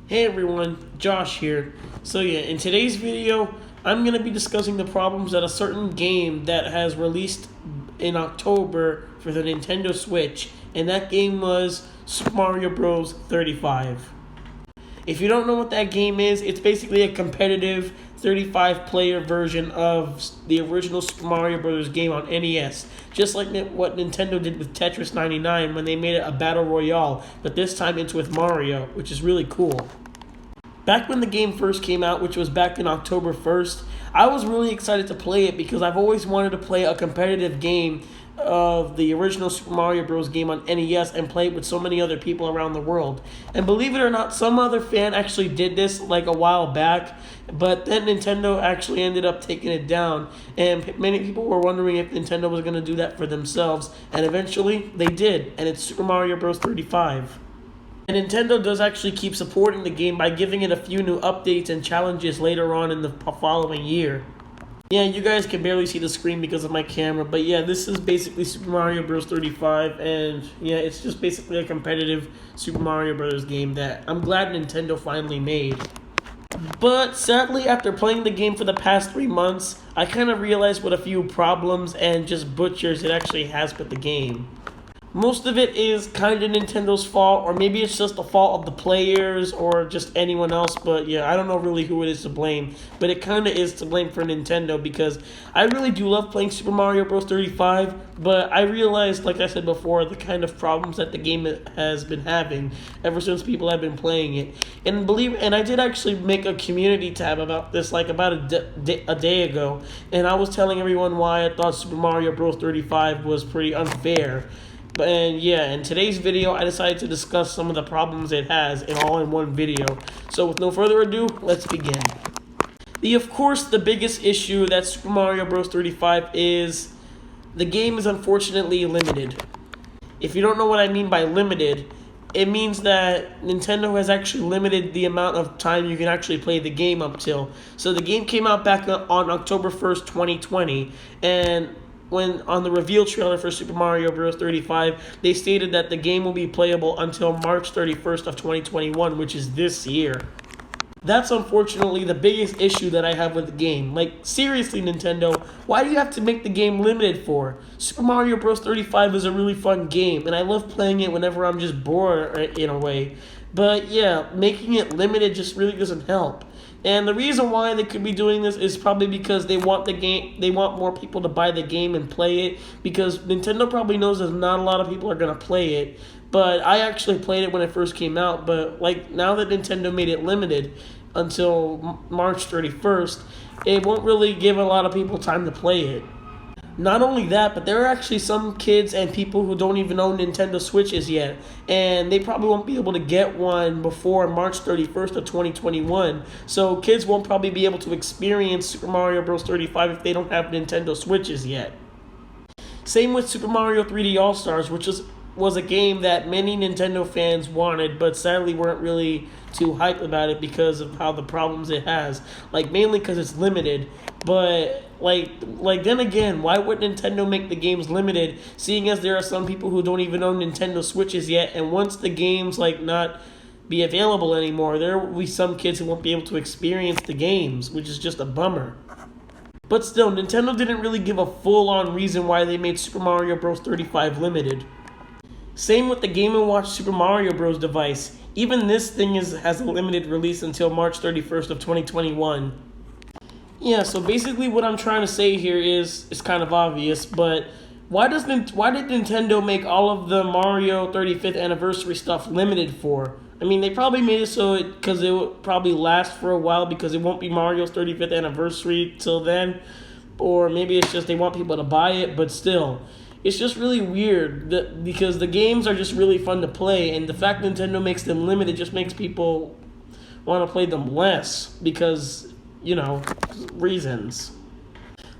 Hey everyone, Josh here. So in today's video, I'm going to be discussing the problems that a certain game that has released in October for the Nintendo Switch, and that game was Super Mario Bros. 35. If you don't know what that game is, it's basically a competitive 35 player version of the original Super Mario Bros. Game on NES. Just like what Nintendo did with Tetris 99 when they made it a battle royale, but this time it's with Mario, which is really cool. Back when the game first came out, which was back in October 1st, I was really excited to play it because I've always wanted to play a competitive game of the original Super Mario Bros. Game on NES and play it with so many other people around the world. And believe it or not, some other fan actually did this like a while back, but then Nintendo actually ended up taking it down. And many people were wondering if Nintendo was going to do that for themselves, and eventually they did, and it's Super Mario Bros. 35. And Nintendo does actually keep supporting the game by giving it a few new updates and challenges later on in the following year. Yeah, you guys can barely see the screen because of my camera, but yeah, this is basically Super Mario Bros. 35, and yeah, it's just basically a competitive Super Mario Bros. Game that I'm glad Nintendo finally made. But sadly, after playing the game for the past 3 months, I kind of realized what a few problems and just butchers it actually has with the game. Most of it is kind of Nintendo's fault, or maybe it's just the fault of the players or just anyone else, but yeah, I don't know really who it is to blame, but it kind of is to blame for Nintendo because I really do love playing Super Mario Bros. 35, but I realized, like I said before, the kind of problems that the game has been having ever since people have been playing it. And I did actually make a community tab about this like about a day ago, and I was telling everyone why I thought Super Mario Bros. 35 was pretty unfair. And yeah, in today's video, I decided to discuss some of the problems it has all in one video. So with no further ado, let's begin. Of course, the biggest issue that Super Mario Bros. 35 is the game is unfortunately limited. If you don't know what I mean by limited, it means that Nintendo has actually limited the amount of time you can actually play the game up till. So the game came out back on October 1st, 2020, and when on the reveal trailer for Super Mario Bros. 35, they stated that the game will be playable until March 31st of 2021, which is this year. That's unfortunately the biggest issue that I have with the game. Like, seriously, Nintendo, why do you have to make the game limited for? Super Mario Bros. 35 is a really fun game, and I love playing it whenever I'm just bored in a way. But yeah, making it limited just really doesn't help. And the reason why they could be doing this is probably because they want more people to buy the game and play it, because Nintendo probably knows that not a lot of people are going to play it. But I actually played it when it first came out, but like now that Nintendo made it limited until March 31st, it won't really give a lot of people time to play it. Not only that, but there are actually some kids and people who don't even own Nintendo Switches yet, and they probably won't be able to get one before March 31st of 2021. So kids won't probably be able to experience Super Mario Bros. 35 if they don't have Nintendo Switches yet. Same with Super Mario 3D All-Stars, which was a game that many Nintendo fans wanted, but sadly weren't really too hyped about it because of how the problems it has. Like, mainly because it's limited, but like then again, why would Nintendo make the games limited, seeing as there are some people who don't even own Nintendo Switches yet, and once the games not be available anymore, there will be some kids who won't be able to experience the games, which is just a bummer. But still, Nintendo didn't really give a full-on reason why they made Super Mario Bros. 35 limited. Same with the Game & Watch Super Mario Bros. Device. Even this thing has a limited release until March 31st of 2021. Yeah, so basically what I'm trying to say here is kind of obvious, but why did Nintendo make all of the Mario 35th anniversary stuff limited for? I mean, they probably made it so because it would probably last for a while because it won't be Mario's 35th anniversary till then, or maybe it's just they want people to buy it, but still. It's just really weird because the games are just really fun to play, and the fact Nintendo makes them limited just makes people want to play them less because, reasons.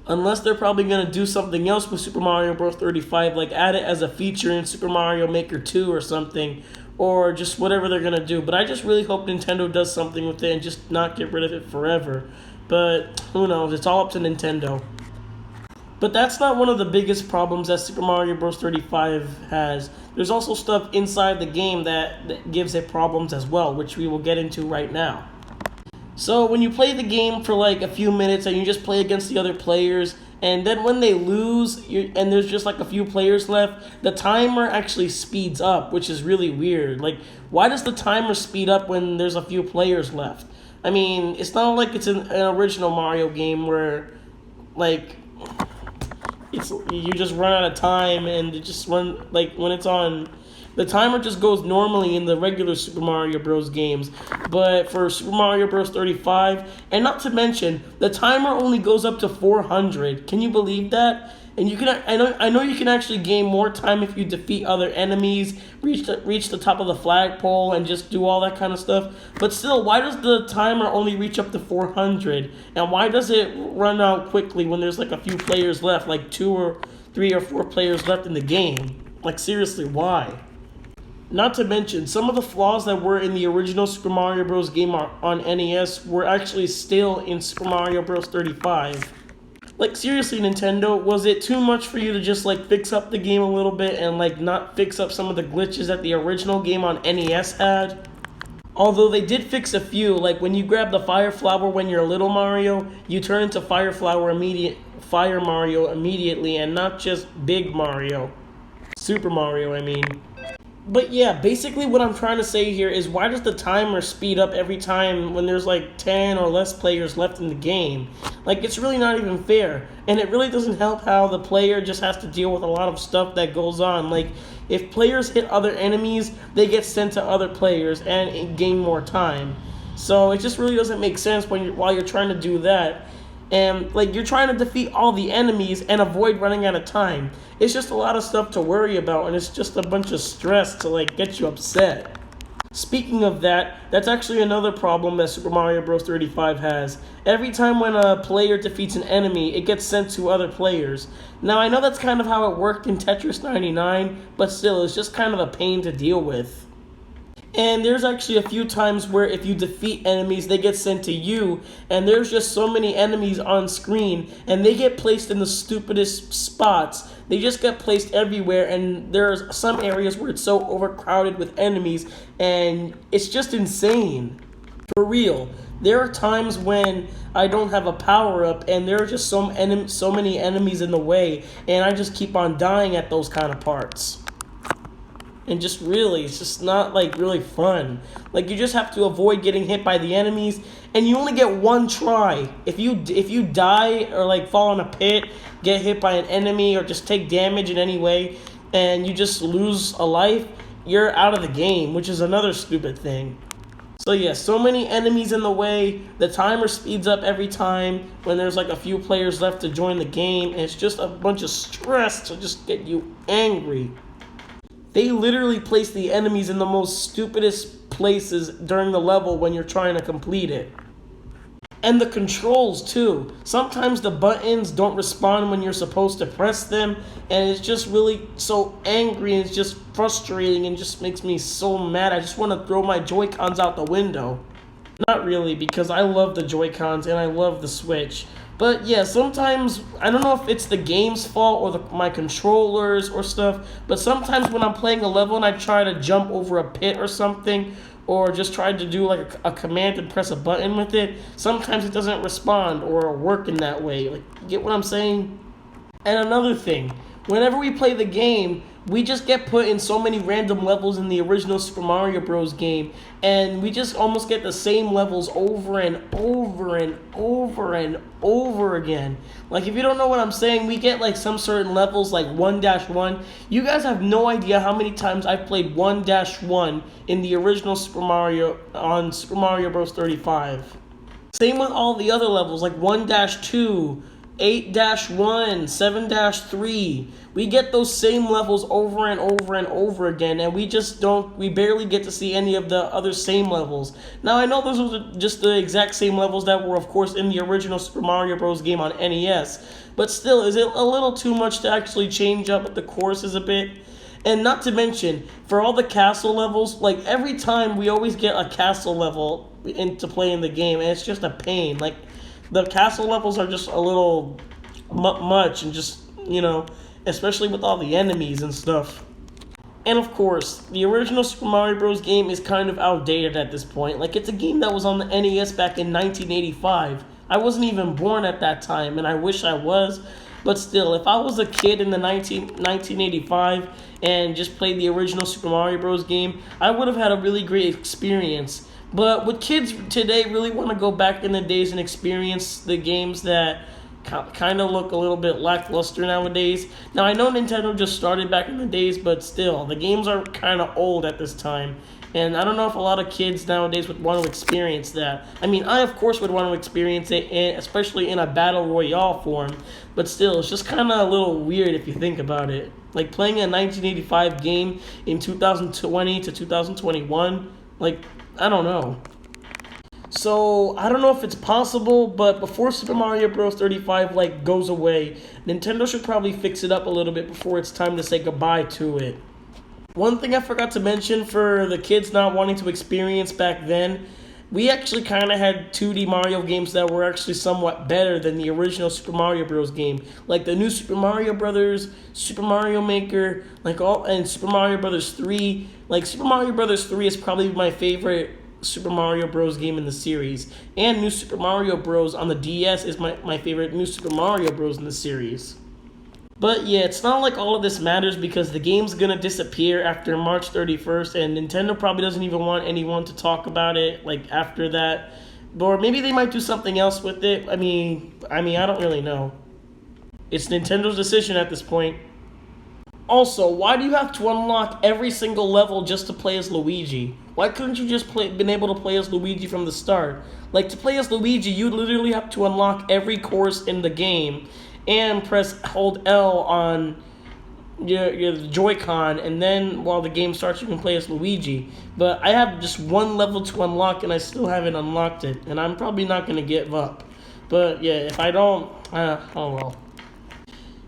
Unless they're probably going to do something else with Super Mario Bros. 35, like add it as a feature in Super Mario Maker 2 or something, or just whatever they're going to do. But I just really hope Nintendo does something with it and just not get rid of it forever. But who knows? It's all up to Nintendo. But that's not one of the biggest problems that Super Mario Bros. 35 has. There's also stuff inside the game that gives it problems as well, which we will get into right now. So when you play the game for like a few minutes and you just play against the other players, and then when they lose and there's just like a few players left, the timer actually speeds up, which is really weird. Like, why does the timer speed up when there's a few players left? I mean, it's not like it's an original Mario game where, like, you just run out of time and it just when it's on, the timer just goes normally in the regular Super Mario Bros. Games, but for Super Mario Bros. 35, and not to mention, the timer only goes up to 400. Can you believe that? And you can, I know you can actually gain more time if you defeat other enemies, reach the top of the flagpole, and just do all that kind of stuff. But still, why does the timer only reach up to 400? And why does it run out quickly when there's like a few players left, like 2 or 3 or 4 players left in the game? Like, seriously, why? Not to mention, some of the flaws that were in the original Super Mario Bros. Game on NES were actually still in Super Mario Bros. 35. Like, seriously, Nintendo, was it too much for you to just, like, fix up the game a little bit and, like, not fix up some of the glitches that the original game on NES had? Although they did fix a few, like when you grab the Fire Flower when you're little Mario, you turn into Fire Mario immediately, and not just Big Mario. Super Mario, I mean. But yeah, basically what I'm trying to say here is, why does the timer speed up every time when there's like 10 or less players left in the game? Like, it's really not even fair. And it really doesn't help how the player just has to deal with a lot of stuff that goes on. Like, if players hit other enemies, they get sent to other players and gain more time. So it just really doesn't make sense while you're trying to do that. And, like, you're trying to defeat all the enemies and avoid running out of time. It's just a lot of stuff to worry about, and it's just a bunch of stress to, like, get you upset. Speaking of that, that's actually another problem that Super Mario Bros. 35 has. Every time when a player defeats an enemy, it gets sent to other players. Now, I know that's kind of how it worked in Tetris 99, but still, it's just kind of a pain to deal with. And there's actually a few times where if you defeat enemies, they get sent to you, and there's just so many enemies on screen, and they get placed in the stupidest spots. They just get placed everywhere, and there's some areas where it's so overcrowded with enemies, and it's just insane. For real. There are times when I don't have a power-up, and there are just so many enemies in the way, and I just keep on dying at those kind of parts. And just really, it's just not, like, really fun. Like, you just have to avoid getting hit by the enemies, and you only get one try. If you die or, like, fall in a pit, get hit by an enemy, or just take damage in any way, and you just lose a life, you're out of the game, which is another stupid thing. So yeah, so many enemies in the way, the timer speeds up every time when there's like a few players left to join the game, and it's just a bunch of stress to just get you angry. They literally place the enemies in the most stupidest places during the level when you're trying to complete it. And the controls too. Sometimes the buttons don't respond when you're supposed to press them, and it's just really so angry, and it's just frustrating, and just makes me so mad. I just want to throw my Joy-Cons out the window. Not really, because I love the Joy-Cons and I love the Switch. But yeah, sometimes, I don't know if it's the game's fault or my controllers or stuff, but sometimes when I'm playing a level and I try to jump over a pit or something, or just try to do like a command and press a button with it, sometimes it doesn't respond or work in that way. Like, you get what I'm saying? And another thing, whenever we play the game, we just get put in so many random levels in the original Super Mario Bros. Game, and we just almost get the same levels over and over and over and over again. Like, if you don't know what I'm saying, we get like some certain levels like 1-1. You guys have no idea how many times I've played 1-1 in the original Super Mario on Super Mario Bros. 35. Same with all the other levels like 1-2, 8-1, 7-3. We get those same levels over and over and over again, and we barely get to see any of the other same levels. Now, I know those are just the exact same levels that were, of course, in the original Super Mario Bros. Game on NES, but still, is it a little too much to actually change up the courses a bit? And not to mention, for all the castle levels, like, every time we always get a castle level to play in the game, and it's just a pain. Like, the castle levels are just a little much, and just, especially with all the enemies and stuff. And of course, the original Super Mario Bros. Game is kind of outdated at this point. Like, it's a game that was on the NES back in 1985. I wasn't even born at that time, and I wish I was. But still, if I was a kid in the 1985 and just played the original Super Mario Bros. Game, I would have had a really great experience. But would kids today really want to go back in the days and experience the games that kind of look a little bit lackluster nowadays? Now, I know Nintendo just started back in the days, but still, the games are kind of old at this time. And I don't know if a lot of kids nowadays would want to experience that. I mean, I, of course, would want to experience it, especially in a Battle Royale form. But still, it's just kind of a little weird if you think about it. Like, playing a 1985 game in 2020 to 2021, like, I don't know. So, I don't know if it's possible, but before Super Mario Bros. 35, goes away, Nintendo should probably fix it up a little bit before it's time to say goodbye to it. One thing I forgot to mention for the kids not wanting to experience back then, we actually kind of had 2D Mario games that were actually somewhat better than the original Super Mario Bros. Game. Like the new Super Mario Brothers, Super Mario Maker, and Super Mario Brothers 3. Like, Super Mario Brothers 3 is probably my favorite Super Mario Bros. Game in the series. And New Super Mario Bros. On the DS is my favorite New Super Mario Bros. In the series. But yeah, it's not like all of this matters because the game's gonna disappear after March 31st, and Nintendo probably doesn't even want anyone to talk about it after that. Or maybe they might do something else with it. I mean, I don't really know. It's Nintendo's decision at this point. Also, why do you have to unlock every single level just to play as Luigi? Why couldn't you just been able to play as Luigi from the start? Like, to play as Luigi, you literally have to unlock every course in the game and hold L on your Joy-Con, and then while the game starts, you can play as Luigi. But I have just one level to unlock, and I still haven't unlocked it, and I'm probably not going to give up. But yeah, if I don't, oh well.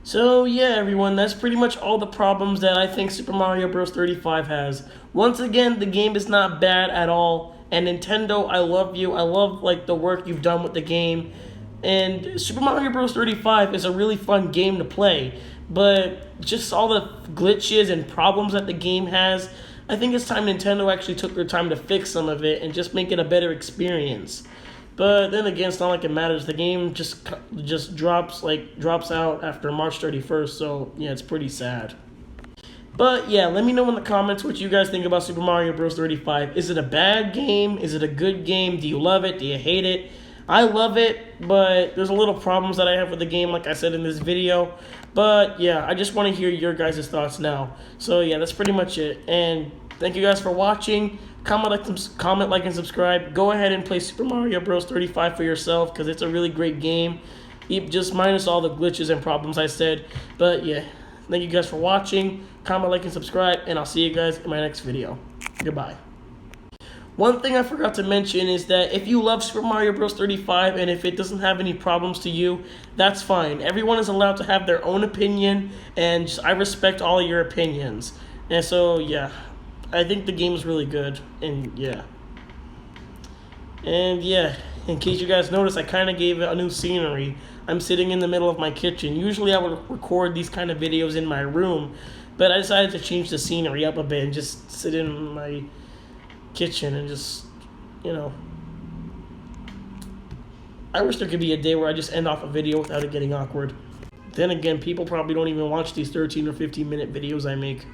So yeah, everyone, that's pretty much all the problems that I think Super Mario Bros. 35 has. Once again, the game is not bad at all, and Nintendo, I love you. I love the work you've done with the game. And Super Mario Bros. 35 is a really fun game to play, but just all the glitches and problems that the game has, I think it's time Nintendo actually took their time to fix some of it and just make it a better experience. But then again, it's not like it matters. The game just drops out after March 31st, so yeah, it's pretty sad. But yeah, let me know in the comments what you guys think about Super Mario Bros. 35. Is it a bad game? Is it a good game? Do you love it? Do you hate it? I love it, but there's a little problems that I have with the game, like I said in this video. But yeah, I just want to hear your guys' thoughts now. So yeah, that's pretty much it. And thank you guys for watching. Comment, like, and subscribe. Go ahead and play Super Mario Bros. 35 for yourself, because it's a really great game. Just minus all the glitches and problems I said. But yeah, thank you guys for watching. Comment, like, and subscribe, and I'll see you guys in my next video. Goodbye. One thing I forgot to mention is that if you love Super Mario Bros. 35 and if it doesn't have any problems to you, that's fine. Everyone is allowed to have their own opinion, and I respect all of your opinions. And so, yeah, I think the game is really good, and yeah. And yeah, in case you guys noticed, I kind of gave it a new scenery. I'm sitting in the middle of my kitchen. Usually I would record these kind of videos in my room, but I decided to change the scenery up a bit and just sit in my kitchen and just, I wish there could be a day where I just end off a video without it getting awkward. Then again, people probably don't even watch these 13 or 15 minute videos I make.